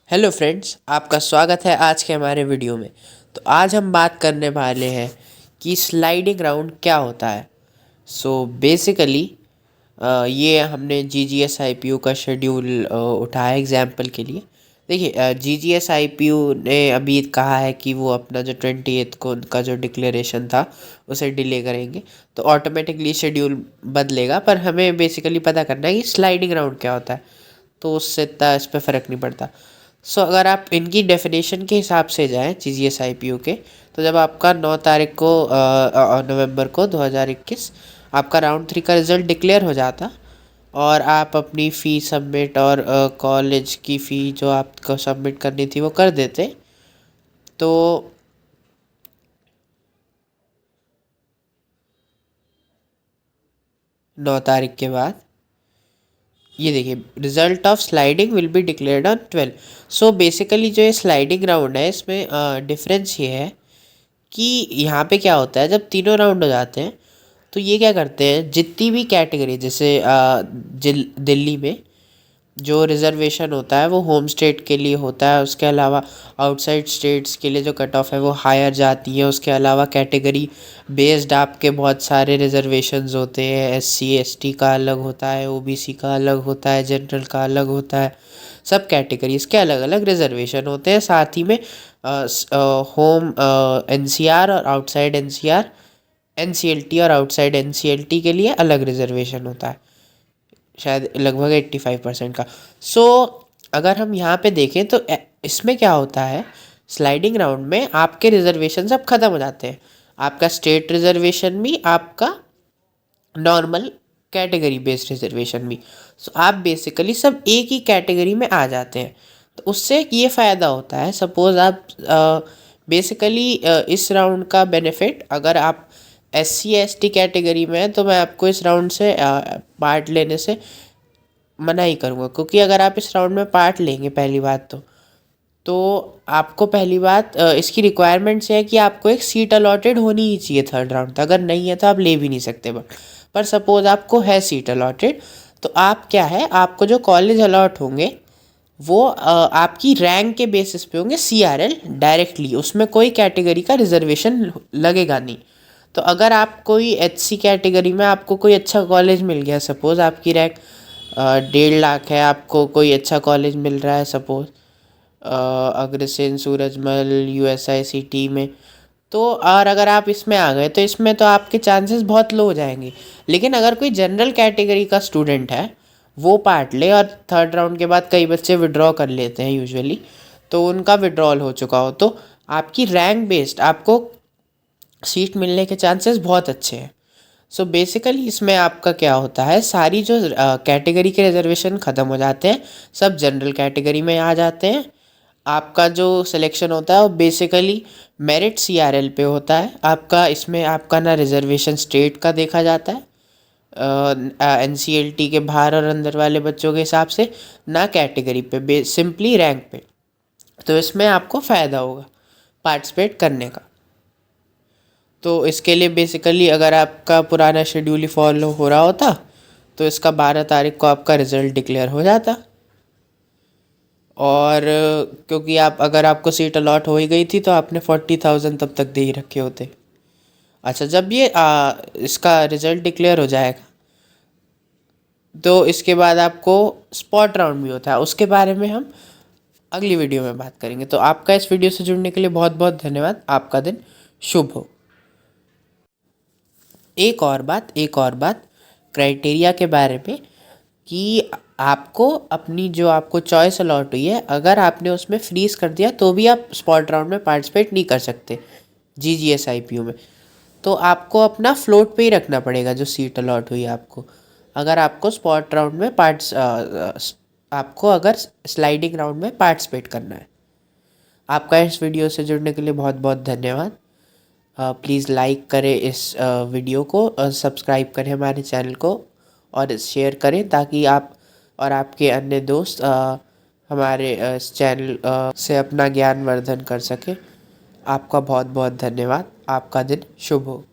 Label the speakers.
Speaker 1: Hello friends, आपका स्वागत है आज के हमारे वीडियो में। तो आज हम बात करने वाले हैं कि स्लाइडिंग राउंड क्या होता है। बेसिकली ये हमने G G S I P U का शेड्यूल उठाया एग्जाम्पल के लिए। देखिए, G G S I P U ने अभी कहा है कि वो अपना जो 28 को उनका जो डिक्लेरेशन था उसे डिले करेंगे, तो ऑटोमेटिकली शेड्यूल बदलेगा। पर हमें बेसिकली पता करना है कि स्लाइडिंग राउंड क्या होता है, तो उससे इतना इस पर फ़र्क नहीं पड़ता। अगर आप इनकी डेफिनेशन के हिसाब से जाएँ G G S I P U के, तो जब आपका 9 तारीख को नवंबर को 2021 आपका राउंड 3 का रिज़ल्ट डिक्लेयर हो जाता और आप अपनी फ़ी सबमिट और कॉलेज की फ़ी जो आपको सबमिट करनी थी वो कर देते, तो 9 तारीख के बाद ये देखिए, result of sliding will be declared on 12। Basically जो ये स्लाइडिंग राउंड है इसमें डिफरेंस ये है कि यहाँ पे क्या होता है, जब तीनों राउंड हो जाते हैं तो ये क्या करते हैं, जितनी भी कैटेगरी जैसे दिल्ली में जो रिज़र्वेशन होता है वो होम स्टेट के लिए होता है, उसके अलावा आउटसाइड स्टेट्स के लिए जो कट ऑफ है वो हायर जाती है। उसके अलावा कैटेगरी बेस्ड आपके बहुत सारे रिजर्वेशंस होते हैं, एस सी एस टी का अलग होता है, ओ बी सी का अलग होता है, जनरल का अलग होता है। सब कैटेगरीज के अलग अलग रिजर्वेशन होते हैं। साथ ही में होम एन सी आर और outside N C R, N C L T और outside N C L T के लिए अलग रिजर्वेशन होता है, शायद लगभग 85% का। अगर हम यहाँ पे देखें तो इसमें क्या होता है, स्लाइडिंग राउंड में आपके रिजर्वेशन सब खत्म हो जाते हैं। आपका स्टेट रिजर्वेशन भी, आपका नॉर्मल कैटेगरी बेस्ड रिजर्वेशन भी, आप बेसिकली सब एक ही कैटेगरी में आ जाते हैं। तो उससे ये फ़ायदा होता है, सपोज़ आप बेसिकली इस राउंड का बेनिफिट, अगर आप S C S T category में है तो मैं आपको इस राउंड से पार्ट लेने से मना ही करूँगा, क्योंकि अगर आप इस राउंड में पार्ट लेंगे, पहली बात तो आपको पहली बात इसकी रिक्वायरमेंट्स है कि आपको एक सीट अलॉटेड होनी ही चाहिए थर्ड राउंड तक। अगर नहीं है तो आप ले भी नहीं सकते। पर सपोज़ आपको है सीट अलॉटेड, तो आप क्या है, आपको जो कॉलेज अलॉट होंगे वो आपकी रैंक के बेसिस पे होंगे, सी आर एल डायरेक्टली, उसमें कोई कैटेगरी का रिजर्वेशन लगेगा नहीं। तो अगर आप कोई एच सी कैटेगरी में आपको कोई अच्छा कॉलेज मिल गया, सपोज़ आपकी रैंक 1.5 लाख है, आपको कोई अच्छा कॉलेज मिल रहा है, suppose Agrasen Surajmal U S I C T में, तो और अगर आप इसमें आ गए तो इसमें तो आपके चांसेस बहुत लो हो जाएंगे। लेकिन अगर कोई जनरल कैटेगरी का स्टूडेंट है, वो पार्ट ले और थर्ड राउंड के बाद कई बच्चे विड्रॉ कर लेते हैं यूजुअली, तो उनका विड्रॉल हो चुका हो, तो आपकी रैंक बेस्ड आपको सीट मिलने के चांसेस बहुत अच्छे हैं। बेसिकली इसमें आपका क्या होता है, सारी जो कैटेगरी के रिजर्वेशन ख़त्म हो जाते हैं, सब जनरल कैटेगरी में आ जाते हैं। आपका जो सिलेक्शन होता है वो basically merit C R L पे होता है आपका। इसमें आपका ना रिजर्वेशन स्टेट का देखा जाता है एन सी एल टी के बाहर और अंदर वाले बच्चों के हिसाब से, ना कैटेगरी पे, सिंपली रैंक पे। तो इसमें आपको फ़ायदा होगा पार्टिसिपेट करने का। तो इसके लिए बेसिकली अगर आपका पुराना शेड्यूल ही फॉलो हो रहा होता तो इसका 12 तारीख को आपका रिज़ल्ट डिक्लेयर हो जाता। और क्योंकि आप, अगर आपको सीट अलॉट हो ही गई थी तो आपने 40,000 तब तक दे ही रखे होते। अच्छा, जब ये इसका रिज़ल्ट डिक्लेयर हो जाएगा तो इसके बाद आपको स्पॉट राउंड भी होता है, उसके बारे में हम अगली वीडियो में बात करेंगे। तो आपका इस वीडियो से जुड़ने के लिए बहुत बहुत धन्यवाद। आपका दिन शुभ हो। एक और बात क्राइटेरिया के बारे में, कि आपको अपनी जो आपको चॉइस अलॉट हुई है, अगर आपने उसमें फ्रीज कर दिया तो भी आप स्पॉट राउंड में पार्टिसिपेट नहीं कर सकते G G S I P U में। तो आपको अपना फ्लोट पे ही रखना पड़ेगा जो सीट अलॉट हुई है आपको, अगर आपको स्पॉट राउंड में आपको अगर स्लाइडिंग राउंड में पार्टिसिपेट करना है। आपका इस वीडियो से जुड़ने के लिए बहुत बहुत धन्यवाद। प्लीज़ लाइक करें इस वीडियो को, सब्सक्राइब करें हमारे चैनल को और शेयर करें, ताकि आप और आपके अन्य दोस्त हमारे इस चैनल से अपना ज्ञान वर्धन कर सकें। आपका बहुत बहुत धन्यवाद। आपका दिन शुभ हो।